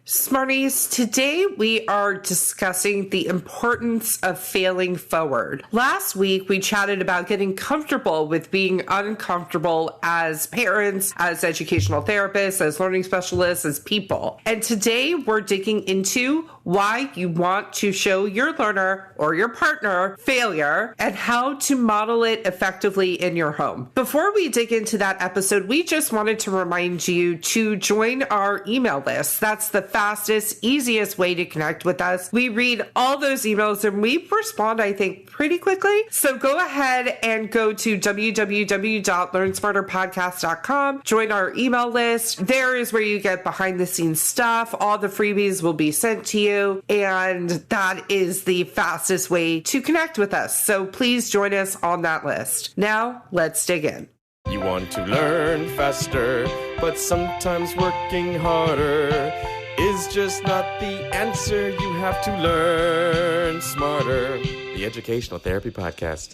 Smarties, today we are discussing the importance of failing forward. Last week, we chatted about getting comfortable with being uncomfortable as parents, as educational therapists, as learning specialists, as people. And today we're digging into why you want to show your learner or your partner failure and how to model it effectively in your home. Before we dig into that episode, we just wanted to remind you to join our email list. That's the fastest, easiest way to connect with us. We read all those emails and we respond, I think, pretty quickly. So go ahead and go to www.learnsmarterpodcast.com, join our email list. There is where you get behind the scenes stuff. All the freebies will be sent to you. And that is the fastest way to connect with us. So please join us on that list. Now, let's dig in. You want to learn faster, but sometimes working harder is just not the answer. You have to learn smarter. The Educational Therapy Podcast.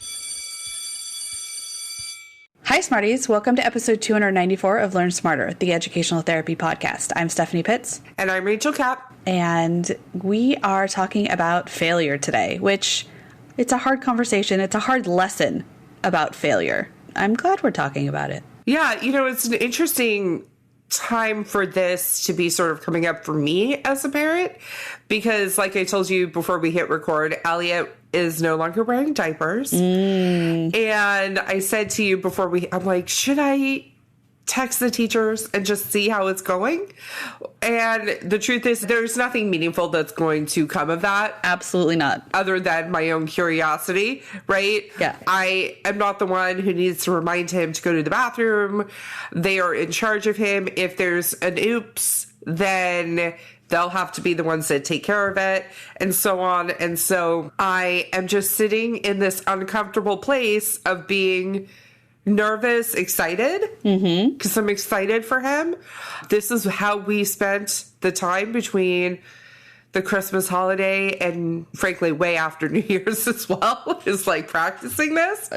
Hi, Smarties. Welcome to episode 294 of Learn Smarter, the Educational Therapy Podcast. I'm Stephanie Pitts. And I'm Rachel Kapp. And we are talking about failure today, which it's a hard conversation. It's a hard lesson about failure. I'm glad we're talking about it. Yeah, it's an interesting time for this to be sort of coming up for me as a parent, because like I told you before we hit record, Elliot is no longer wearing diapers. And I said to you before I'm like, should I text the teachers and just see how it's going? And the truth is, there's nothing meaningful that's going to come of that. Absolutely not. Other than my own curiosity, right? Yeah. I am not the one who needs to remind him to go to the bathroom. They are in charge of him. If there's an oops, then they'll have to be the ones that take care of it, and so on. And so I am just sitting in this uncomfortable place of being nervous, excited, because I'm excited for him. This is how we spent the time between the Christmas holiday and frankly way after New Year's as well, is like practicing this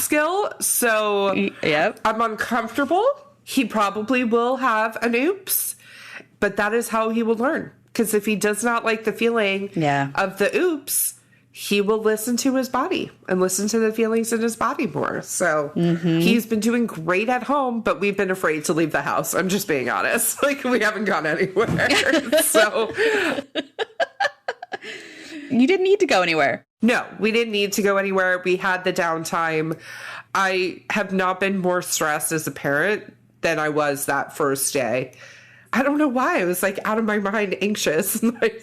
skill. So I'm uncomfortable. He probably will have an oops, but that is how he will learn. Because if he does not like the feeling of the oops, he will listen to his body and listen to the feelings in his body more. So he's been doing great at home, but we've been afraid to leave the house. I'm just being honest. Like, we haven't gone anywhere. So you didn't need to go anywhere. No, we didn't need to go anywhere. We had the downtime. I have not been more stressed as a parent than I was that first day. I don't know why. I was like out of my mind, anxious. Like,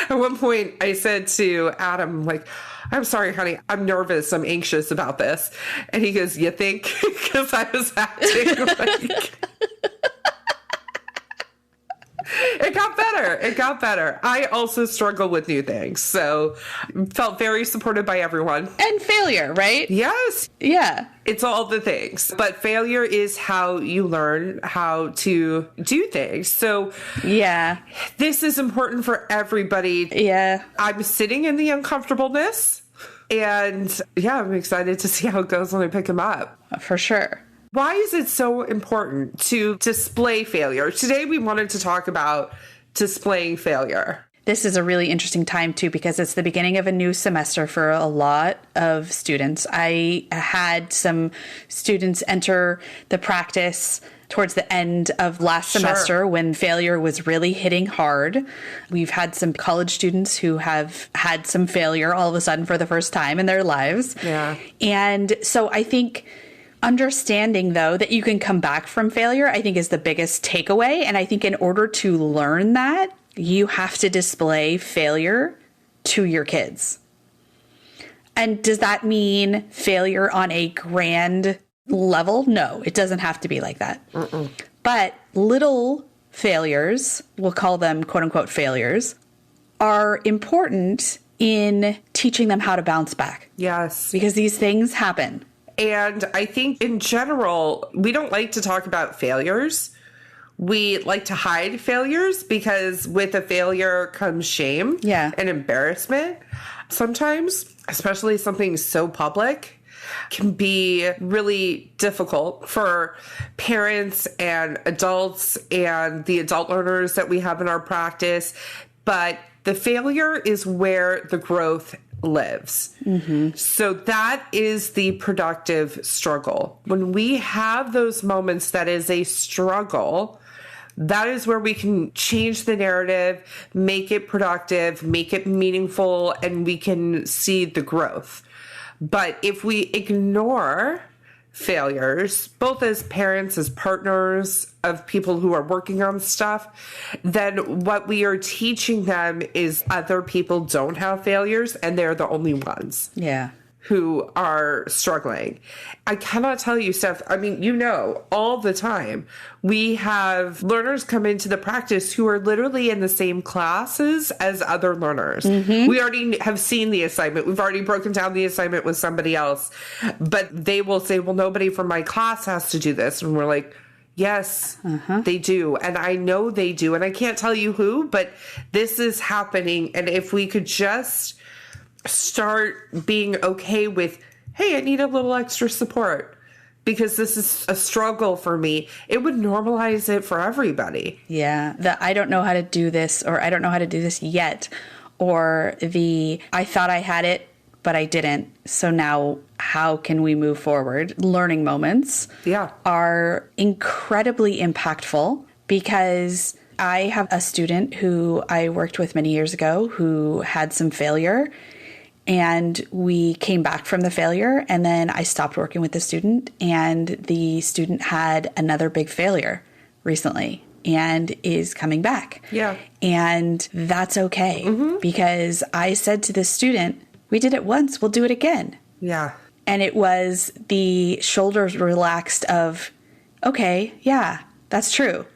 at one point I said to Adam, like, I'm sorry, honey, I'm nervous. I'm anxious about this. And he goes, you think? Because I was acting like... It got better. It got better. I also struggle with new things. So felt very supported by everyone. And failure, right? Yes. Yeah. It's all the things. But failure is how you learn how to do things. So this is important for everybody. Yeah. I'm sitting in the uncomfortableness. And I'm excited to see how it goes when I pick him up. For sure. Why is it so important to display failure? Today, we wanted to talk about displaying failure. This is a really interesting time, too, because it's the beginning of a new semester for a lot of students. I had some students enter the practice towards the end of last semester when failure was really hitting hard. We've had some college students who have had some failure all of a sudden for the first time in their lives. Yeah. And so I think understanding, though, that you can come back from failure, I think is the biggest takeaway. And I think in order to learn that, you have to display failure to your kids. And does that mean failure on a grand level? No, it doesn't have to be like that. But little failures, we'll call them quote unquote failures, are important in teaching them how to bounce back. Yes. Because these things happen. And I think in general, we don't like to talk about failures. We like to hide failures because with a failure comes shame and embarrassment. Sometimes, especially something so public. can be really difficult for parents and adults and the adult learners that we have in our practice. But the failure is where the growth lives. So that is the productive struggle. When we have those moments that is a struggle, that is where we can change the narrative, make it productive, make it meaningful, and we can see the growth. But if we ignore failures, both as parents, as partners of people who are working on stuff, then what we are teaching them is other people don't have failures and they're the only ones. Yeah. Who are struggling. I cannot tell you, Steph, I mean, you know, all the time, we have learners come into the practice who are literally in the same classes as other learners. We already have seen the assignment. We've already broken down the assignment with somebody else, but they will say, well, nobody from my class has to do this. And we're like, yes, they do. And I know they do. And I can't tell you who, but this is happening. And if we could just start being okay with, hey, I need a little extra support because this is a struggle for me, it would normalize it for everybody. Yeah. The I don't know how to do this, or I don't know how to do this yet, or the I thought I had it, but I didn't. So now how can we move forward? Learning moments are incredibly impactful, because I have a student who I worked with many years ago who had some failure. And we came back from the failure, and then I stopped working with the student, and the student had another big failure recently and is coming back. Yeah. And that's okay, because I said to the student, we did it once, we'll do it again. Yeah. And it was the shoulders relaxed of, okay, yeah, that's true.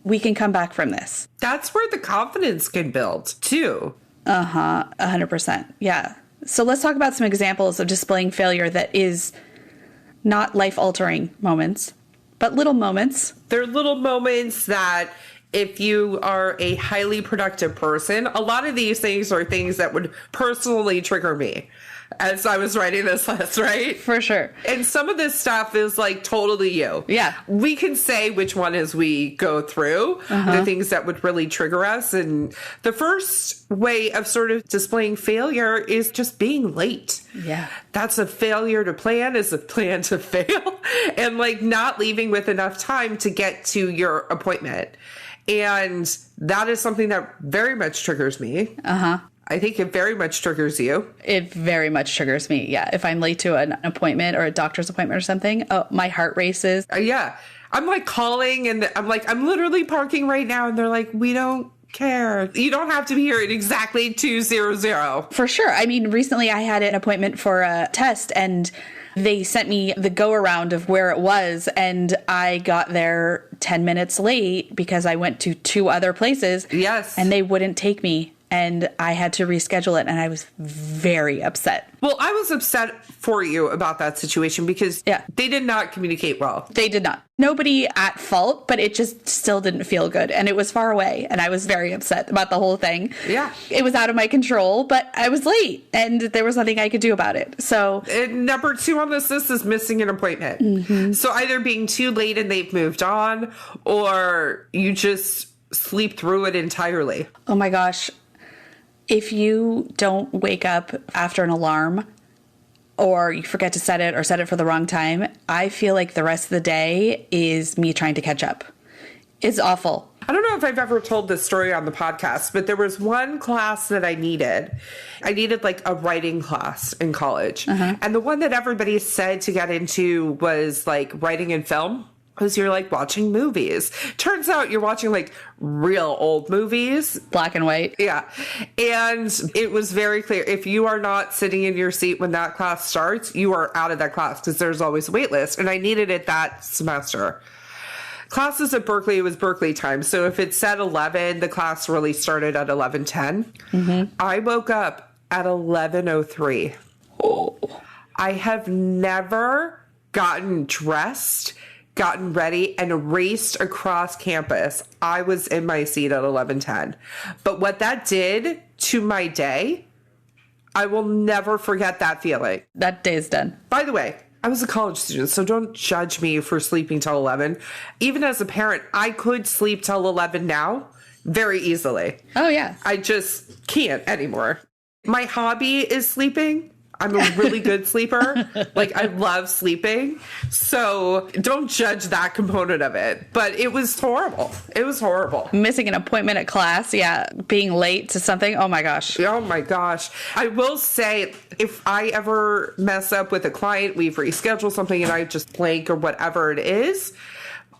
We can come back from this. That's where the confidence can build too. 100%. Yeah. So let's talk about some examples of displaying failure that is not life-altering moments, but little moments. They're little moments that if you are a highly productive person, a lot of these things are things that would personally trigger me as I was writing this list, right? For sure. And some of this stuff is like totally you. Yeah. We can say which one as we go through the things that would really trigger us. And the first way of sort of displaying failure is just being late. Yeah. That's a failure to plan, is a plan to fail. And like not leaving with enough time to get to your appointment. And that is something that very much triggers me. I think it very much triggers you. It very much triggers me. Yeah. If I'm late to an appointment or a doctor's appointment or something, oh, my heart races. Yeah. I'm like calling and I'm like, I'm literally parking right now. And they're like, we don't care. You don't have to be here at exactly 2:00. For sure. I mean, recently I had an appointment for a test, and they sent me the go around of where it was, and I got there 10 minutes late because I went to 2 other places. Yes. And they wouldn't take me. And I had to reschedule it, and I was very upset. Well, I was upset for you about that situation because they did not communicate well. They did not. Nobody at fault, but it just still didn't feel good. And it was far away, and I was very upset about the whole thing. Yeah. It was out of my control, but I was late, and there was nothing I could do about it. So and number 2 on this list is missing an appointment. So either being too late and they've moved on, or you just sleep through it entirely. Oh my gosh. If you don't wake up after an alarm, or you forget to set it or set it for the wrong time, I feel like the rest of the day is me trying to catch up. It's awful. I don't know if I've ever told this story on the podcast, but there was one class that I needed. I needed like a writing class in college. And the one that everybody said to get into was like writing and film. Because you're like watching movies. Turns out you're watching like real old movies. Black and white. Yeah. And it was very clear. If you are not sitting in your seat when that class starts, you are out of that class because there's always a wait list. And I needed it that semester. Classes at Berkeley, it was Berkeley time. So if it said 11, the class really started at 11:10. I woke up at 11:03. Oh. I have never gotten dressed, gotten ready, and raced across campus. I was in my seat at 11:10. But what that did to my day, I will never forget that feeling. That day's done. By the way, I was a college student, so don't judge me for sleeping till 11. Even as a parent, I could sleep till 11 now very easily. Oh, yeah. I just can't anymore. My hobby is sleeping. I'm a really good sleeper. Like, I love sleeping. So don't judge that component of it. But it was horrible. It was horrible. Missing an appointment at class. Yeah. Being late to something. Oh, my gosh. Oh, my gosh. I will say, if I ever mess up with a client, we've rescheduled something and I just blank or whatever it is,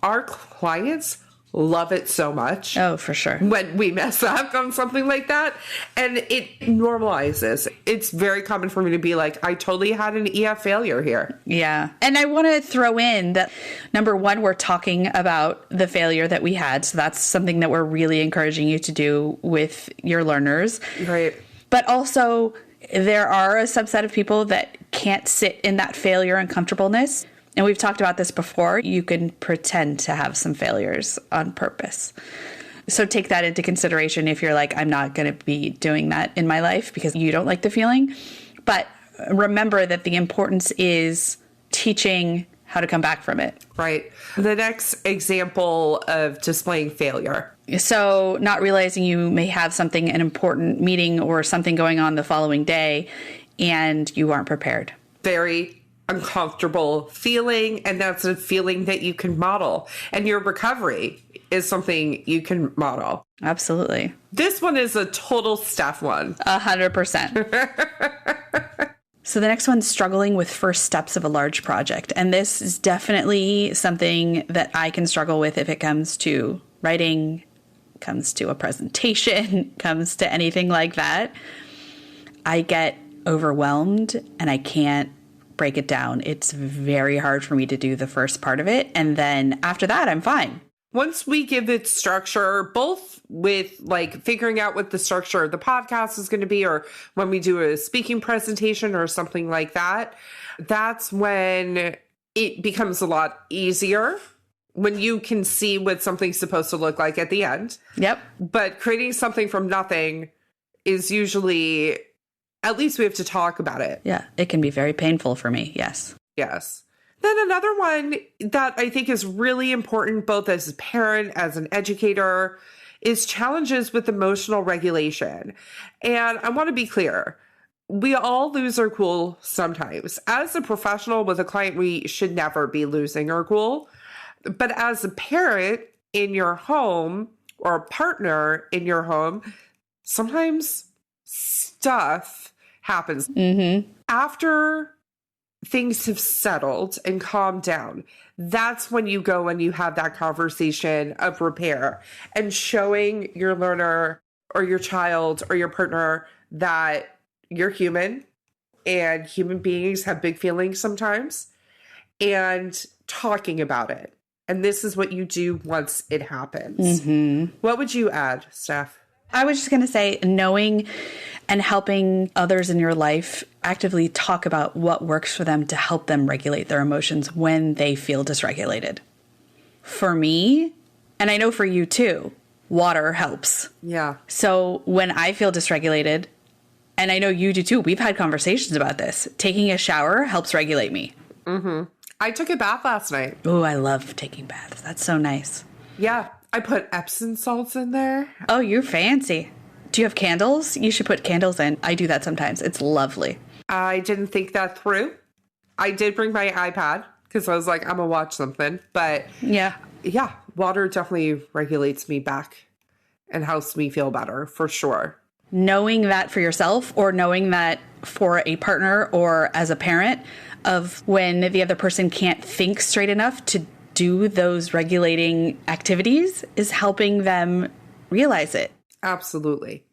our clients love it so much. Oh, for sure. When we mess up on something like that. And it normalizes. It's very common for me to be like, I totally had an EF failure here. Yeah. And I want to throw in that, number one, we're talking about the failure that we had. So that's something that we're really encouraging you to do with your learners. Right. But also, there are a subset of people that can't sit in that failure and comfortableness. And we've talked about this before. You can pretend to have some failures on purpose. So take that into consideration if you're like, I'm not going to be doing that in my life because you don't like the feeling. But remember that the importance is teaching how to come back from it. Right. The next example of displaying failure. So not realizing you may have something, an important meeting or something going on the following day, and you aren't prepared. Very uncomfortable feeling, and that's a feeling that you can model. And your recovery is something you can model. Absolutely. This one is a total Steph one. 100%. So the next one's struggling with first steps of a large project. And this is definitely something that I can struggle with if it comes to writing, comes to a presentation, comes to anything like that. I get overwhelmed and I can't break it down. It's very hard for me to do the first part of it. And then after that, I'm fine. Once we give it structure, both with like figuring out what the structure of the podcast is going to be, or when we do a speaking presentation or something like that, that's when it becomes a lot easier, when you can see what something's supposed to look like at the end. Yep. But creating something from nothing is usually, at least we have to talk about it. Yeah, it can be very painful for me. Yes. Yes. Then another one that I think is really important, both as a parent, as an educator, is challenges with emotional regulation. And I want to be clear. We all lose our cool sometimes. As a professional with a client, we should never be losing our cool. But as a parent in your home or a partner in your home, sometimes stuff happens. Mm-hmm. After things have settled and calmed down, that's when you go and you have that conversation of repair and showing your learner or your child or your partner that you're human and human beings have big feelings sometimes, and talking about it. And this is what you do once it happens. Mm-hmm. What would you add, Steph? I was just going to say, knowing and helping others in your life actively talk about what works for them to help them regulate their emotions when they feel dysregulated. For me, and I know for you too, water helps. Yeah. So when I feel dysregulated, and I know you do too, we've had conversations about this, taking a shower helps regulate me. Mm-hmm. I took a bath last night. Oh, I love taking baths. That's so nice. Yeah. I put Epsom salts in there. Oh, you're fancy. Do you have candles? You should put candles in. I do that sometimes. It's lovely. I didn't think that through. I did bring my iPad because I was like, I'm going to watch something. But yeah, water definitely regulates me back and helps me feel better for sure. Knowing that for yourself, or knowing that for a partner or as a parent, of when the other person can't think straight enough to do those regulating activities, is helping them realize it. Absolutely.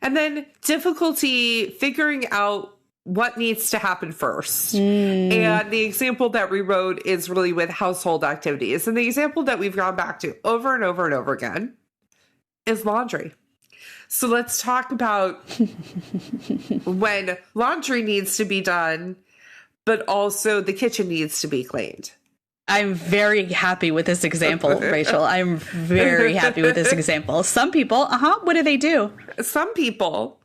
And then difficulty figuring out what needs to happen first. And the example that we wrote is really with household activities. And the example that we've gone back to over and over and over again is laundry. So let's talk about when laundry needs to be done, but also the kitchen needs to be cleaned. I'm very happy with this example, Rachel. I'm very happy with this example. Some people, what do they do? Some people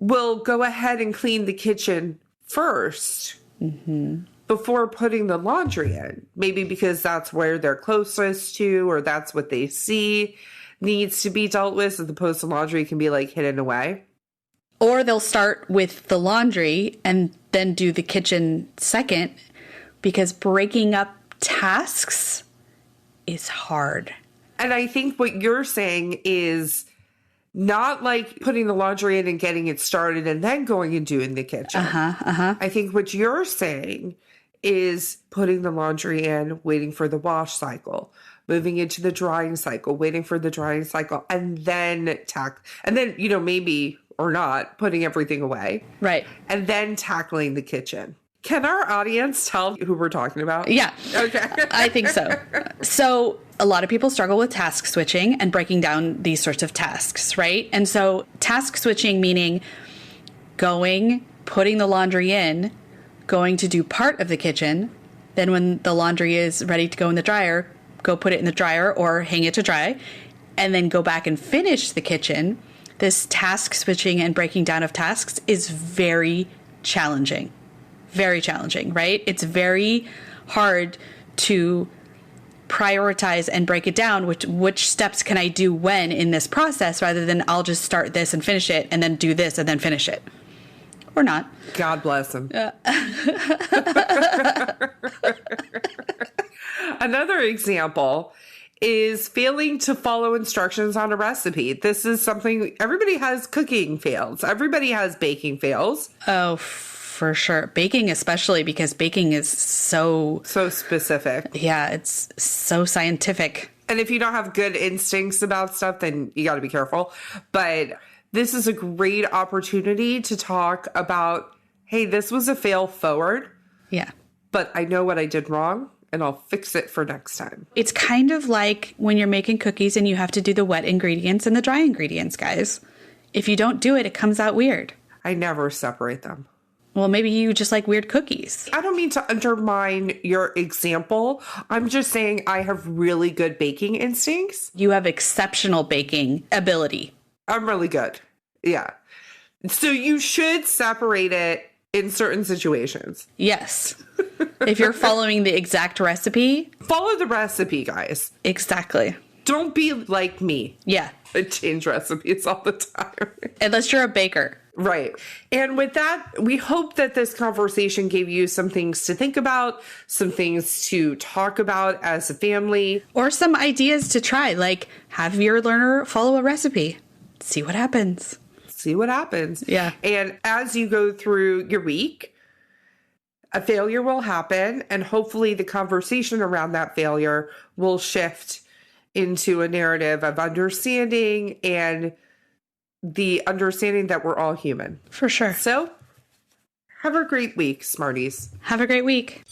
will go ahead and clean the kitchen first before putting the laundry in. Maybe because that's where they're closest to, or that's what they see needs to be dealt with, as opposed to laundry can be like hidden away. Or they'll start with the laundry and then do the kitchen second, because breaking up tasks is hard. And I think what you're saying is not like putting the laundry in and getting it started and then going and doing the kitchen. I think what you're saying is putting the laundry in, waiting for the wash cycle, moving into the drying cycle, waiting for the drying cycle, and then maybe or not putting everything away. Right. And then tackling the kitchen. Can our audience tell who we're talking about? Yeah. Okay. I think so. So a lot of people struggle with task switching and breaking down these sorts of tasks, right? And so task switching meaning putting the laundry in, going to do part of the kitchen, then when the laundry is ready to go in the dryer, go put it in the dryer or hang it to dry, and then go back and finish the kitchen. This task switching and breaking down of tasks is very challenging. Very challenging, right? It's very hard to prioritize and break it down, which steps can I do when in this process, rather than I'll just start this and finish it and then do this and then finish it. Or not. God bless him. Another example is failing to follow instructions on a recipe. This is something, everybody has cooking fails. Everybody has baking fails. Oh, for sure. Baking especially, because baking is so specific. Yeah, it's so scientific. And if you don't have good instincts about stuff, then you got to be careful. But this is a great opportunity to talk about, hey, this was a fail forward. Yeah. But I know what I did wrong, and I'll fix it for next time. It's kind of like when you're making cookies and you have to do the wet ingredients and the dry ingredients, guys. If you don't do it, it comes out weird. I never separate them. Well, maybe you just like weird cookies. I don't mean to undermine your example. I'm just saying I have really good baking instincts. You have exceptional baking ability. I'm really good. Yeah. So you should separate it in certain situations. Yes. If you're following the exact recipe. Follow the recipe, guys. Exactly. Don't be like me. Yeah. I change recipes all the time. Unless you're a baker. Right. And with that, we hope that this conversation gave you some things to think about, some things to talk about as a family. Or some ideas to try, like have your learner follow a recipe. See what happens. See what happens. Yeah. And as you go through your week, a failure will happen, and hopefully the conversation around that failure will shift into a narrative of understanding and the understanding that we're all human. For sure. So, have a great week, Smarties. Have a great week.